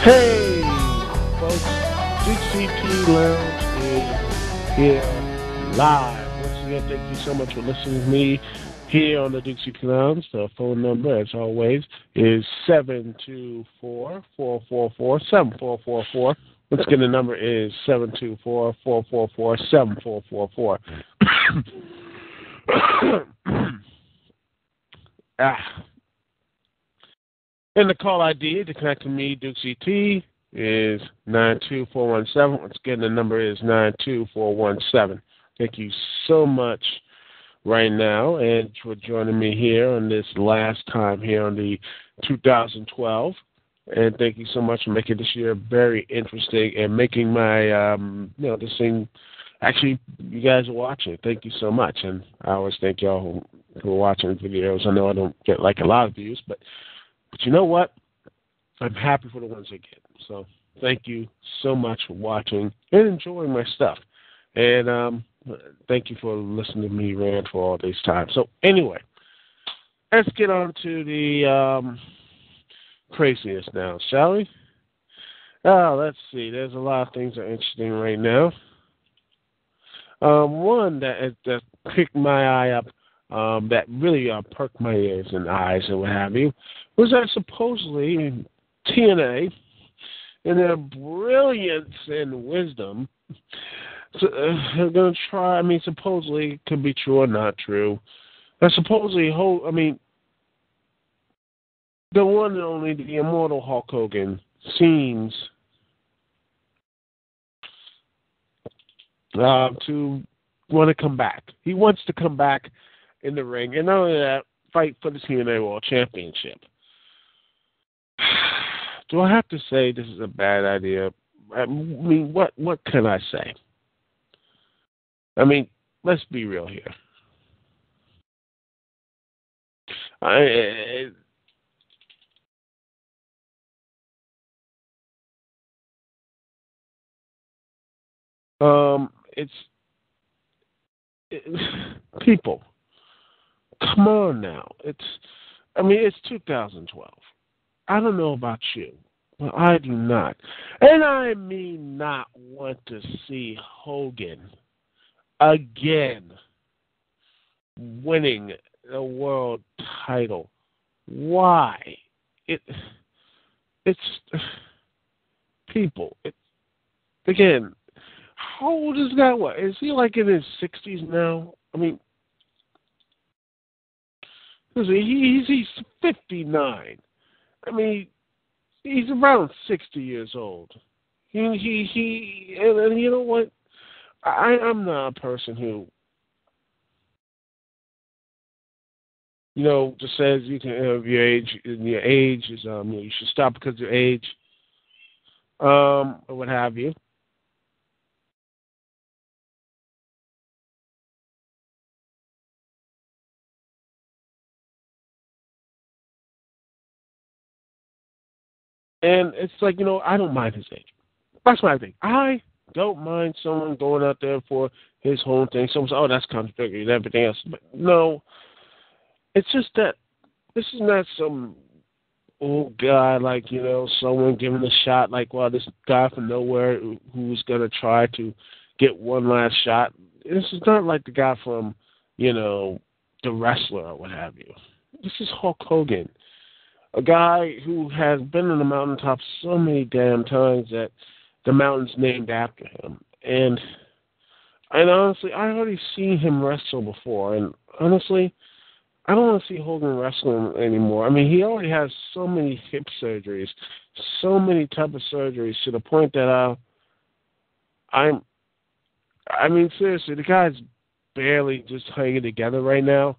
Hey, folks, Dukect Lounge is here live. Once again, thank you so much for listening to me here on the Dukect Lounge. The phone number, as always, is 724-444-7444. Once again, the number is 724-444-7444. ah. And the call ID to connect to me, Dukect, is 92417. Once again, the number is 92417. Thank you so much right now and for joining me here on this last time here on the 2012. And thank you so much for making this year very interesting and making my, this thing, actually, you guys are watching. Thank you so much. And I always thank y'all who are watching videos. I know I don't get like a lot of views, but you know what? I'm happy for the ones I get. So thank you so much for watching and enjoying my stuff. And thank you for listening to me rant for all this time. So anyway, let's get on to the craziness now, shall we? Let's see. There's a lot of things that are interesting right now. One that picked my eye up, that really perked my ears and eyes and what have you, was that supposedly TNA, in their brilliance and wisdom, they're going to try, supposedly, it could be true or not true, that supposedly, the one and only, the immortal Hulk Hogan, seems to want to come back. He wants to come back in the ring, and not only that, fight for the TNA World Championship. Do I have to say this is a bad idea? What can I say? Let's be real here. People, come on now. It's 2012. I don't know about you, but I do not. And I mean not want to see Hogan again winning the world title. Why? It's people. Again, how old is that? What is he, like in his 60s now? He's 59. He's around 60 years old. And you know what? I'm not a person who, just says you can have your age. Your age is you should stop because of your age, or what have you. And it's like, I don't mind his age. That's my thing. I don't mind someone going out there for his whole thing. Someone says, oh, that's contradictory and everything else. But no, it's just that this is not some old guy, like, someone giving a shot, like, well, this guy from nowhere who's going to try to get one last shot. This is not like the guy from, the wrestler or what have you. This is Hulk Hogan. A guy who has been on the mountaintop so many damn times that the mountain's named after him. And honestly, I already seen him wrestle before. And honestly, I don't want to see Hogan wrestling anymore. He already has so many hip surgeries, so many type of surgeries to the point that seriously, the guy's barely just hanging together right now.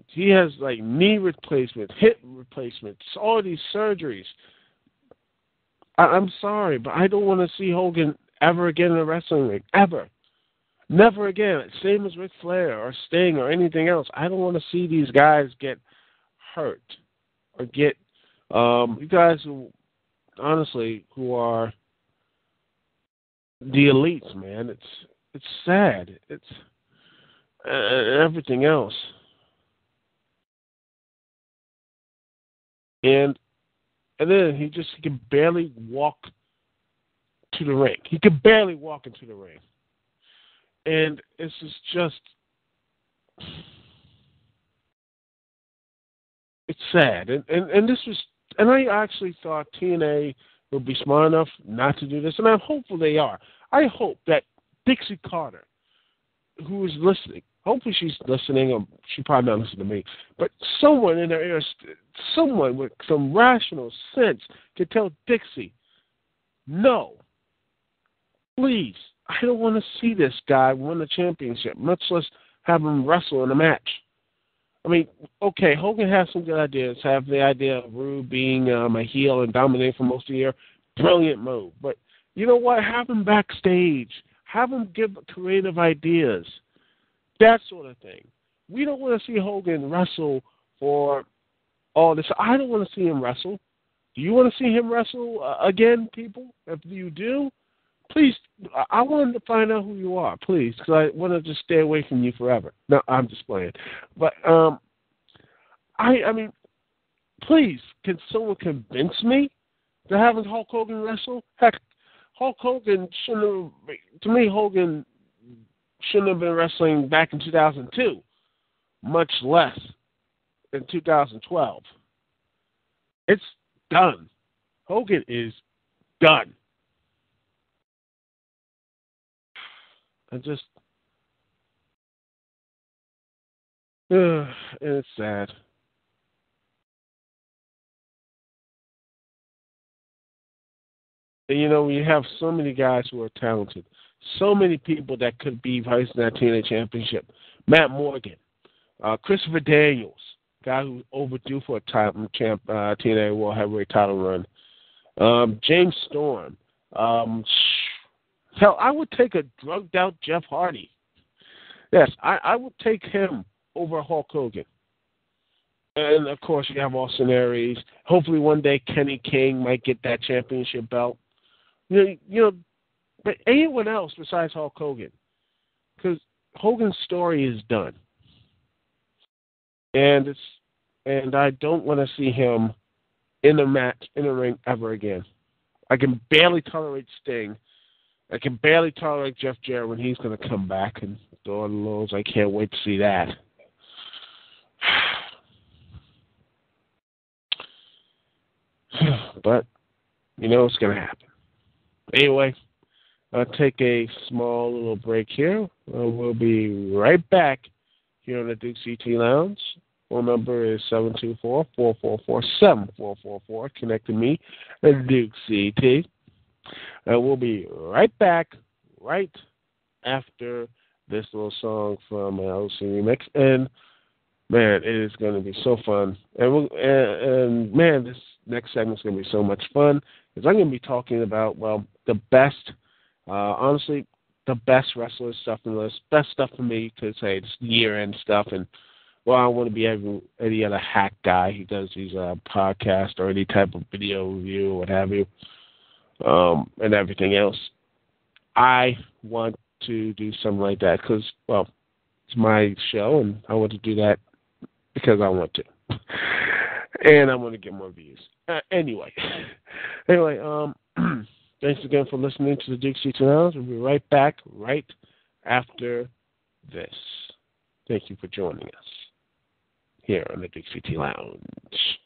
He has like knee replacement, hip replacements, all these surgeries. I'm sorry, but I don't want to see Hogan ever again in a wrestling ring. Ever. Never again. Same as Ric Flair or Sting or anything else. I don't want to see these guys get hurt or get you guys who honestly who are the elites, man. It's sad. It's everything else. And And then he can barely walk to the ring. He could barely walk into the ring. And it's just it's sad. And this was, and I actually thought TNA would be smart enough not to do this, and I'm hopeful they are. I hope that Dixie Carter, who is listening, hopefully she's listening, or she probably not listening to me, but someone in her ear, someone with some rational sense can tell Dixie, no, please, I don't want to see this guy win the championship, much less have him wrestle in a match. I mean, okay, Hogan has some good ideas. Have the idea of Rude being a heel and dominating for most of the year. Brilliant move. But you know what? Have him backstage. Have him give creative ideas. That sort of thing. We don't want to see Hogan wrestle for all this. I don't want to see him wrestle. Do you want to see him wrestle again, people? If you do, please, I want to find out who you are, please, because I want to just stay away from you forever. No, I'm just playing. But, I mean, please, can someone convince me to having Hulk Hogan wrestle? Heck, Hulk Hogan shouldn't have, to me, Hogan shouldn't have been wrestling back in 2002, much less in 2012. It's done. Hogan is done. It's sad. And, you know, we have so many guys who are talented, so many people that could be vice in that TNA championship. Matt Morgan, Christopher Daniels, guy who's overdue for a TNA World Heavyweight title run. James Storm. Hell, I would take a drugged-out Jeff Hardy. Yes, I would take him over Hulk Hogan. And, of course, you have Austin Aries. Hopefully one day Kenny King might get that championship belt. You know, but anyone else besides Hulk Hogan. Because Hogan's story is done. And I don't want to see him in a match, in a ring ever again. I can barely tolerate Sting. I can barely tolerate Jeff Jarrett when he's going to come back and throw the lows. I can't wait to see that. But, you know what's going to happen. Anyway, I'll take a small little break here. We'll be right back here on the Dukect Lounge. Phone number is 724-444-7444. Connect to me at Dukect. We'll be right back right after this little song from LC Remix. And, man, it is going to be so fun. And man, this next segment is going to be so much fun because I'm going to be talking about, well, the best, honestly, the best wrestler stuff in the list. Best stuff for me because, hey, it's year-end stuff. And, well, I don't want to be any other hack guy who does these podcasts or any type of video review or what have you. And everything else. I want to do something like that because, well, it's my show, and I want to do that because I want to. And I want to get more views. Anyway, thanks again for listening to the Dukect Lounge. We'll be right back right after this. Thank you for joining us here on the Dukect Lounge.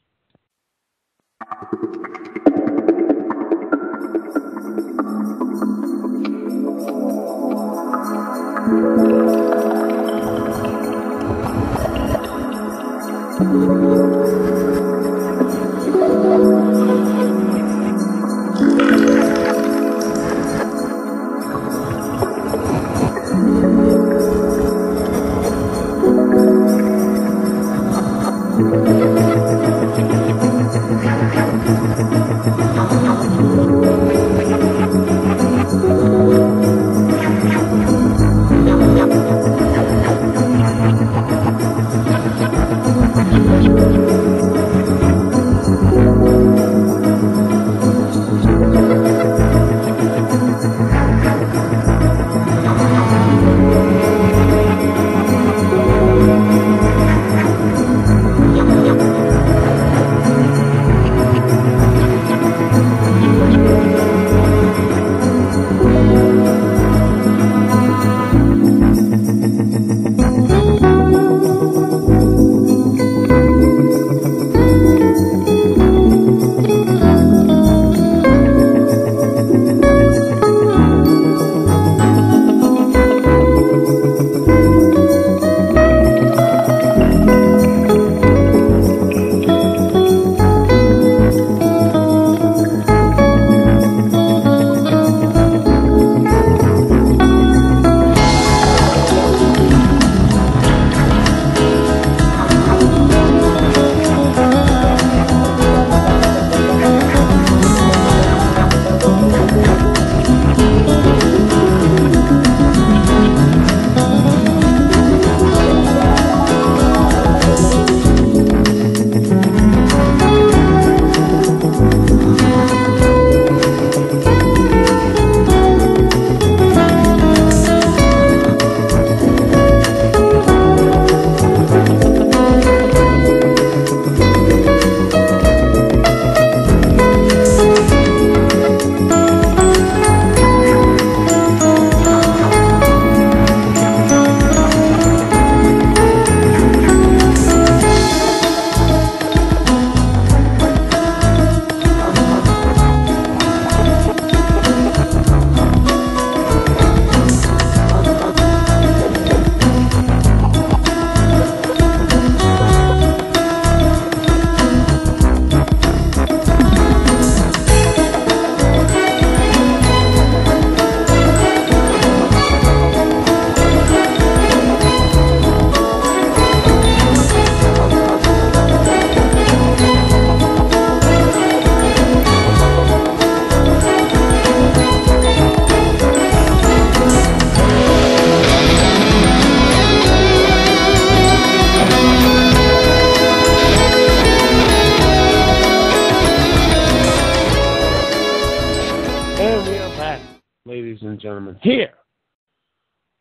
ladies and gentlemen, here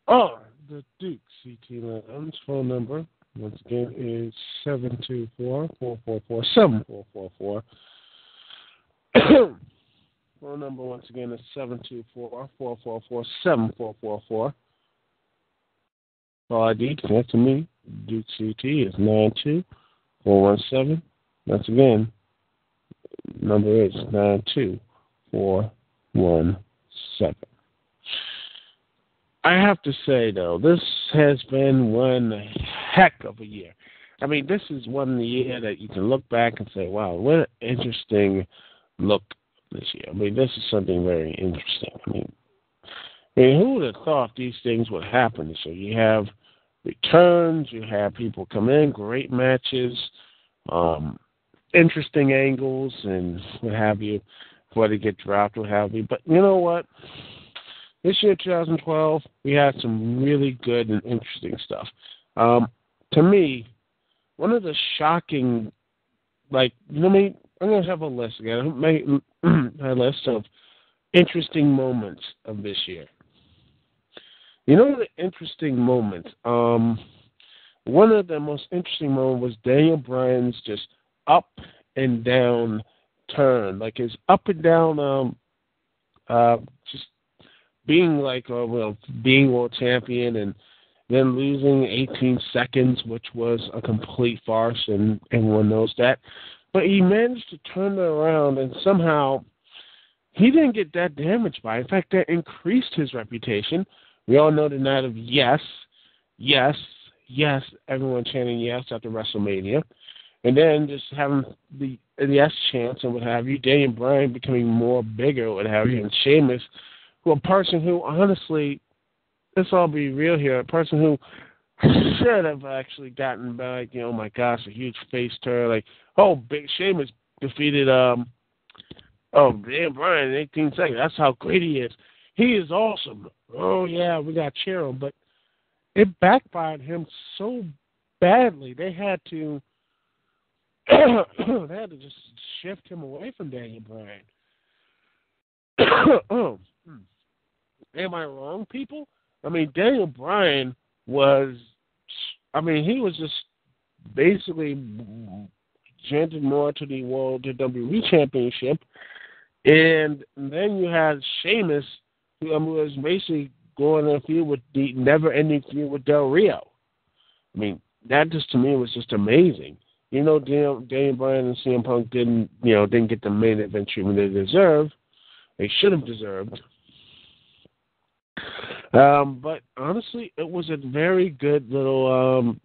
on the Duke CT Lounge. Phone number, once again, is 724-444-7444. Phone number, once again, is 724-444-7444. Call ID to connect to me, Duke CT, is 92417. Once again, number is 92417. I have to say, though, this has been one heck of a year. I mean, this is one year that you can look back and say, wow, what an interesting look this year. I mean, this is something very interesting. I mean, who would have thought these things would happen? So you have returns, you have people come in, great matches, interesting angles, and what have you, before they get dropped, what have you. But you know what? This year, 2012, we had some really good and interesting stuff. To me, one of the shocking, I'm going to have a list again. Make a list of interesting moments of this year. You know the interesting moments? One of the most interesting moments was Daniel Bryan's just up and down turn. Like his up and down, just being being world champion and then losing 18 seconds, which was a complete farce, and everyone knows that. But he managed to turn it around, and somehow he didn't get that damaged by it. In fact, that increased his reputation. We all know the night of yes, yes, yes, everyone chanting yes after WrestleMania. And then just having the yes chants and what have you, Daniel Bryan becoming more bigger, what have you, and Sheamus, who a person who, honestly, let's all be real here, a person who should have actually gotten back, oh my gosh, a huge face turn, big Sheamus defeated Daniel Bryan in 18 seconds. That's how great he is. He is awesome. Oh yeah, we got to cheer him, but it backfired him so badly. They had to just shift him away from Daniel Bryan. Am I wrong, people? I mean, Daniel Bryan was, he was just basically chanted more to the World WWE Championship. And then you had Sheamus, who was basically going in a feud with the never-ending feud with Del Rio. I mean, that just, to me, was just amazing. Daniel Bryan and CM Punk didn't get the main event treatment they deserved. They should have deserved. But honestly, it was a very good little,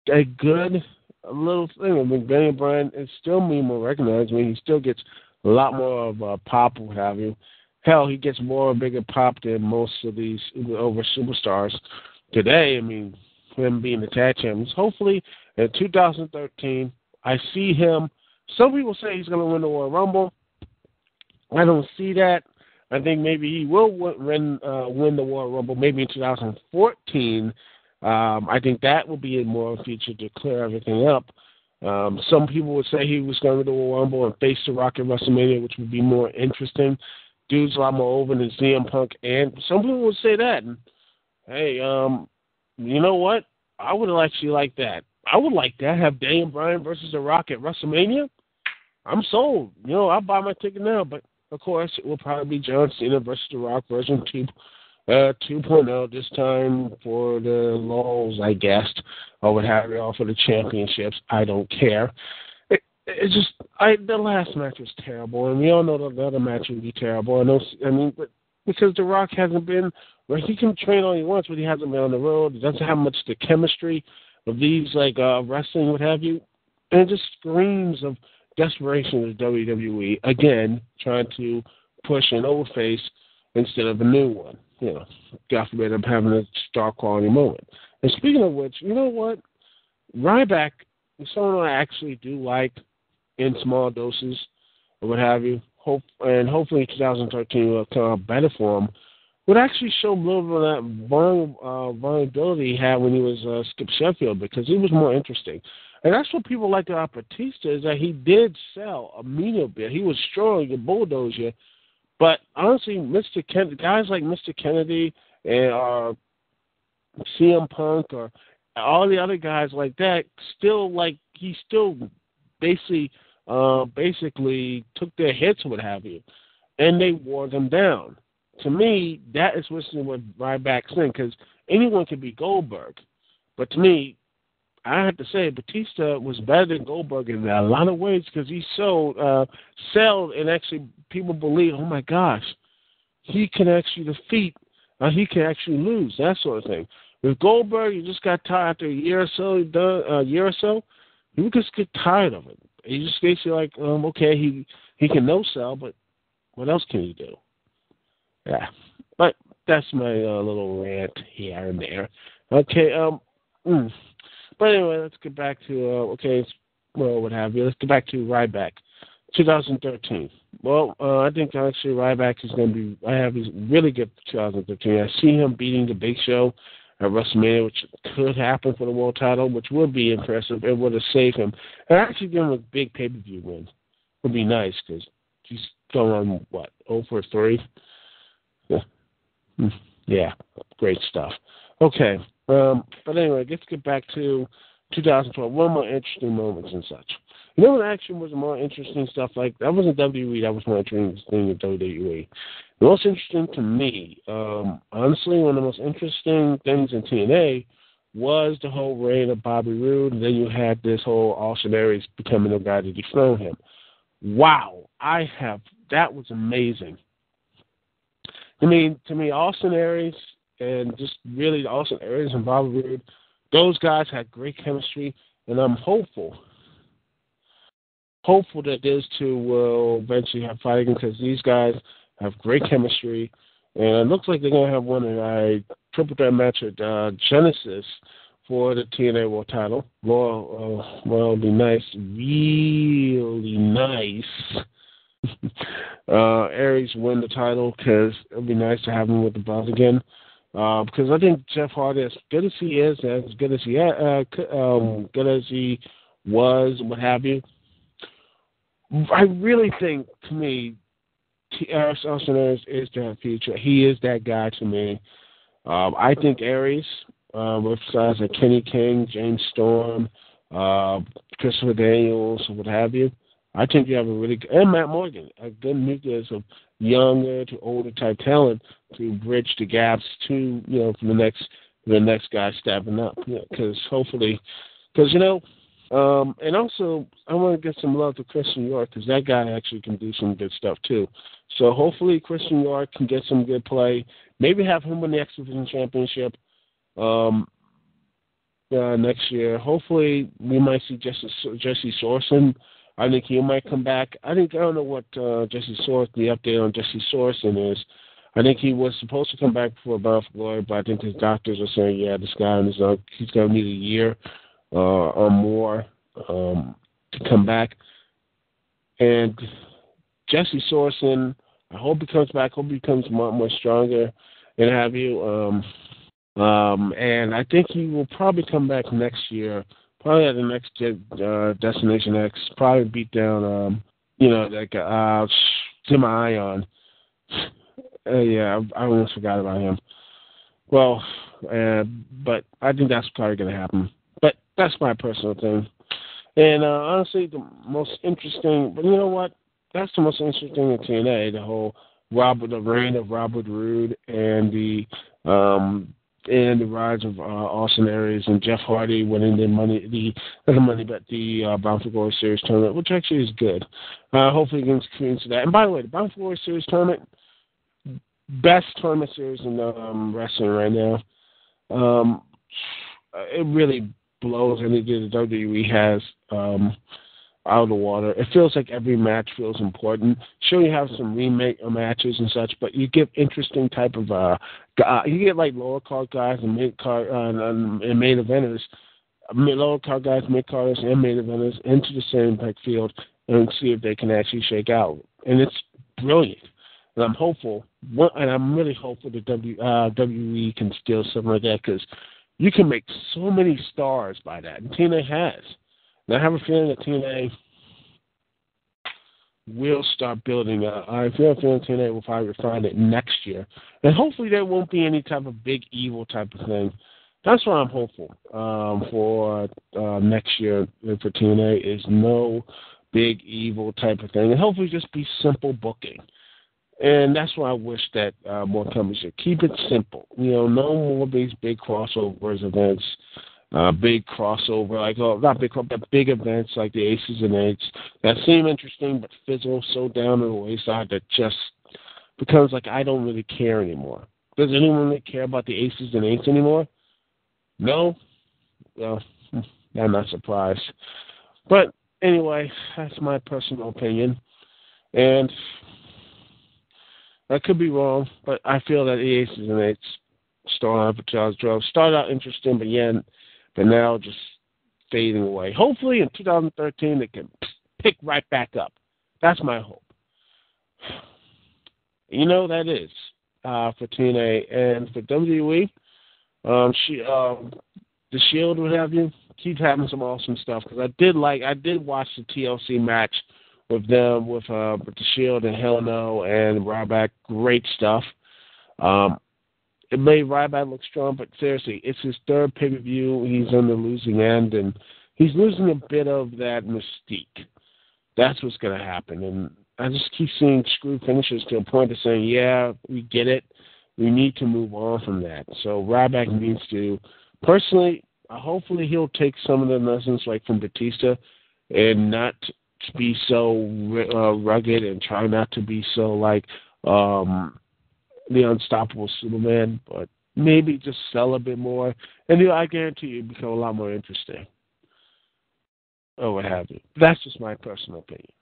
thing. I mean, Daniel Bryan is still more recognized. I mean, he still gets a lot more of a pop, what have you. Hell, he gets bigger pop than most of these over superstars today. I mean, him being the tag champions. Hopefully, in 2013, I see him. Some people say he's going to win the Royal Rumble. I don't see that. I think maybe he will win the Royal Rumble, maybe in 2014. I think that will be a more feature to clear everything up. Some people would say he was going to win the Royal Rumble and face The Rock at WrestleMania, which would be more interesting. Dude's a lot more over than CM Punk, and some people would say that. And, hey, you know what? I would actually like that. I would like that. Have Daniel Bryan versus The Rock at WrestleMania. I'm sold. I'll buy my ticket now, but of course, it will probably be John Cena versus The Rock version 2.0 this time for the lulz, I guess, or what have you, all for the championships. I don't care. It's just the last match was terrible, and we all know the other match would be terrible. But because The Rock hasn't been where he can train all he wants, but he hasn't been on the road. He doesn't have much the chemistry of these wrestling, what have you, and it just screams of desperation of WWE, again, trying to push an old face instead of a new one. God forbid I'm having a star quality moment. And speaking of which, you know what? Ryback is someone I actually do like in small doses or what have you. Hopefully in 2013 will come out better for him. Would actually show a little bit of that vulnerability he had when he was Skip Sheffield, because he was more interesting. And that's what people like about Batista, is that he did sell a mean bit. He was strong, he could bulldoze you, But honestly, Mr. Kennedy, guys like Mr. Kennedy and CM Punk or all the other guys like that, still like he still basically basically took their hits or what have you, and they wore them down. To me, that is what's what Ryback's thing, because anyone can be Goldberg, but to me, I have to say Batista was better than Goldberg in a lot of ways because he sold and actually people believe, oh my gosh, he can actually defeat, he can actually lose, that sort of thing. With Goldberg, you just got tired after a year or so. You just get tired of it. You just basically like, okay, he can no sell, but what else can he do? Yeah, but that's my little rant here and there. Okay, but anyway, let's get back to what have you? Let's get back to Ryback, 2013. Well, I think actually Ryback is going to be. I have is really good for 2013. I see him beating the Big Show at WrestleMania, which could happen for the world title, which would be impressive. It would have saved him. And actually give him a big pay-per-view win would be nice because he's going on, what, 0-for-3? Yeah, great stuff. Okay, but anyway, let's get back to 2012. One more interesting moments and such. You know what actually was more interesting stuff like that wasn't WWE, that was more interesting in WWE. The most interesting to me, honestly, one of the most interesting things in TNA was the whole reign of Bobby Roode, and then you had this whole Austin Aries becoming the guy to dethrone him. Wow, that was amazing. I mean, to me, Austin Aries and just really Austin Aries and Bobby Roode, those guys had great chemistry, and I'm hopeful that those two will eventually have fighting because these guys have great chemistry, and it looks like they're going to have one in a triple threat match at Genesis for the TNA World title. Well, it'll be nice, really nice. Aries win the title because it would be nice to have him with the belt again. Because I think Jeff Hardy, as good as he is, as good as he was, what have you, I really think, to me, Austin Aries is the future. He is that guy to me. I think Aries, with guys like Kenny King, James Storm, Christopher Daniels, what have you, I think you have a really good, and Matt Morgan, a good nucleus of younger to older type talent to bridge the gaps to, for the next guy stepping up. Because hopefully, and also I want to get some love to Christian York because that guy actually can do some good stuff too. So hopefully Christian York can get some good play. Maybe have him win the X Division Championship next year. Hopefully we might see Jesse Sorson. I think he might come back. I don't know what Jesse Sorson, the update on Jesse Sorson is. I think he was supposed to come back for Bound for Glory, but I think his doctors are saying, this guy he's going to need a year or more to come back. And Jesse Sorson, I hope he comes back. I hope he becomes more stronger and have you. And I think he will probably come back next year. Probably at the next Destination X. Probably beat down, Tim Ion. I almost forgot about him. Well, but I think that's probably going to happen. But that's my personal thing. And honestly, the most interesting, but you know what? That's the most interesting in TNA, the whole the reign of Robert Roode and the rise of Austin Aries and Jeff Hardy winning the Bound for Glory Series tournament, which actually is good. Hopefully he can experience that. And by the way, the Bound for Glory Series tournament, best tournament series in wrestling right now. It really blows anything the WWE has out of the water. It feels like every match feels important. Sure, you have some remake matches and such, but you get interesting type of you get like lower card guys and mid card and main eventers, lower card guys, mid carders, and main eventers into the same field and see if they can actually shake out. And it's brilliant. And I'm hopeful, and I'm really hopeful that WWE can steal something like that because you can make so many stars by that, and TNA has. And I have a feeling that TNA we'll start building. I feel TNA will probably refine it next year, and hopefully there won't be any type of big evil type of thing. That's what I'm hopeful for next year for TNA is no big evil type of thing, and hopefully just be simple booking. And that's why I wish that more companies should keep it simple. No more these big crossovers events, big crossover, not big, but big events like the Aces and Eights that seem interesting but fizzle so down to the wayside that just becomes like I don't really care anymore. Does anyone really care about the Aces and Eights anymore? No? Well, I'm not surprised. But anyway, that's my personal opinion. And I could be wrong, but I feel that the Aces and Eights storyline for 2012 started out interesting, but now just fading away. Hopefully in 2013 it can pick right back up. That's my hope. That is for TNA. And for WWE, the Shield, what have you, keep having some awesome stuff. Because I did watch the TLC match with them, with the Shield and Hell No and Ryback. Great stuff. It made Ryback look strong, but seriously, it's his third pay-per-view. He's on the losing end, and he's losing a bit of that mystique. That's what's going to happen. And I just keep seeing screw finishes to a point of saying, yeah, we get it. We need to move on from that. So Ryback needs to, personally, hopefully he'll take some of the lessons like from Batista and not be so rugged and try not to be so like the unstoppable Superman, but maybe just sell a bit more, and I guarantee you become a lot more interesting, or what have you. That's just my personal opinion.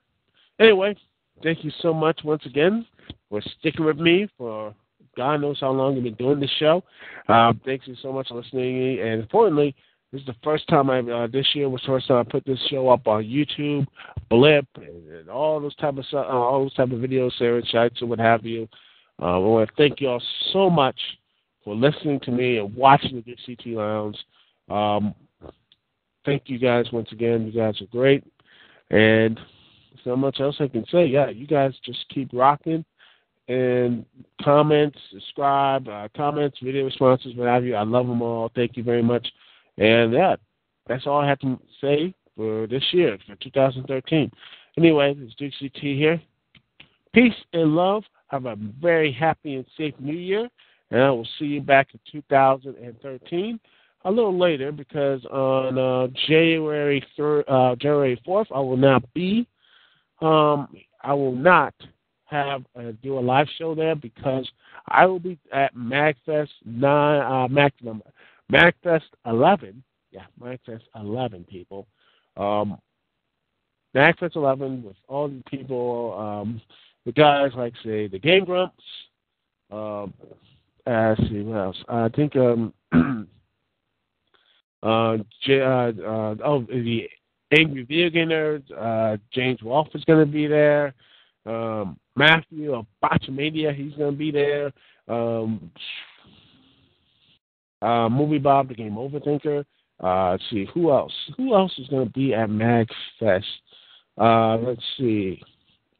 Anyway, thank you so much once again for sticking with me for God knows how long you've been doing this show. Thank you so much for listening, and importantly, this is the first time this year was the first time I put this show up on YouTube, Blip, and all those type of videos, Sarah sites, and what have you. I want to thank you all so much for listening to me and watching the Dukect Lounge. Thank you guys once again. You guys are great, and there's not much else I can say. Yeah, you guys just keep rocking. And comments, subscribe, comments, video responses, what have you. I love them all. Thank you very much. And yeah, that's all I have to say for this year, for 2013. Anyway, it's Dukect here. Peace and love. Have a very happy and safe New Year. And I will see you back in 2013 a little later because on January 4th, I will not do a live show there because I will be at MagFest 11. Yeah, MagFest 11, people. MagFest 11 with all the people, the guys like, say, the Game Grumps. Let's see, what else? I think the Angry Video Game Nerds. James Wolfe is going to be there. Matthew of Botchamania, he's going to be there. Movie Bob, the Game Overthinker. Let's see, who else? Who else is going to be at MagFest? Let's see.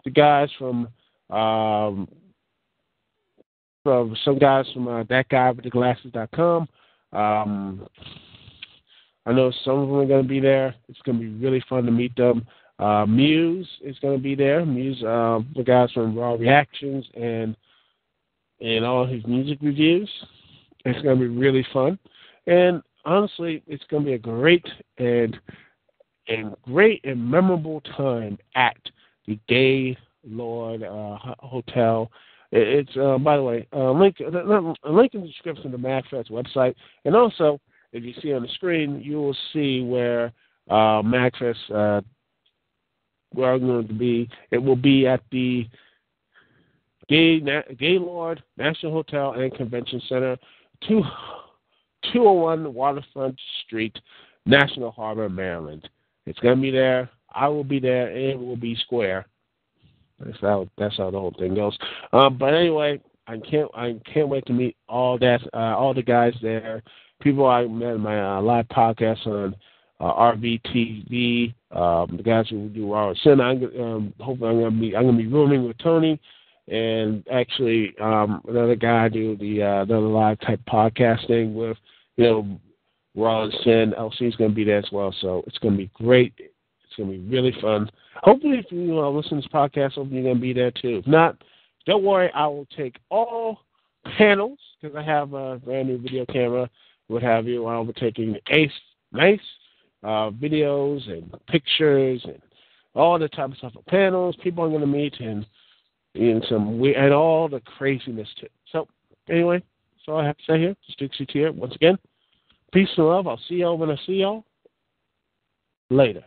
The guys from some guys from that guy with the glasses.com. I know some of them are going to be there. It's going to be really fun to meet them. Muse is going to be there. Muse, the guys from Raw Reactions and all his music reviews. It's going to be really fun. And honestly, it's going to be a great and memorable time at the Gaylord Hotel. It's by the way, a link in the description of the MagFest website, and also if you see on the screen, you will see where MagFest where I'm going to be. It will be at the Gaylord National Hotel and Convention Center, 201 Waterfront Street, National Harbor, Maryland. It's going to be there. I will be there, and it will be square. That's how the whole thing goes. But anyway, I can't wait to meet all the guys there. People I met in my live podcast RVTV, the guys who do Raw and Sin. Hopefully, I'm gonna be rooming with Tony, and actually another guy I do the another live type podcasting with. Raw and Sin. LC is gonna be there as well, so it's gonna be great. It's gonna be really fun. Hopefully, if you listen to this podcast, hopefully you're gonna be there too. If not, don't worry. I will take all panels because I have a brand new video camera. What have you? I'll be taking nice videos and pictures and all the type of stuff of panels, people I'm going to meet, and all the craziness too. So anyway, that's all I have to say here. Just Dukect here once again. Peace and love. I'll see y'all when I see y'all later.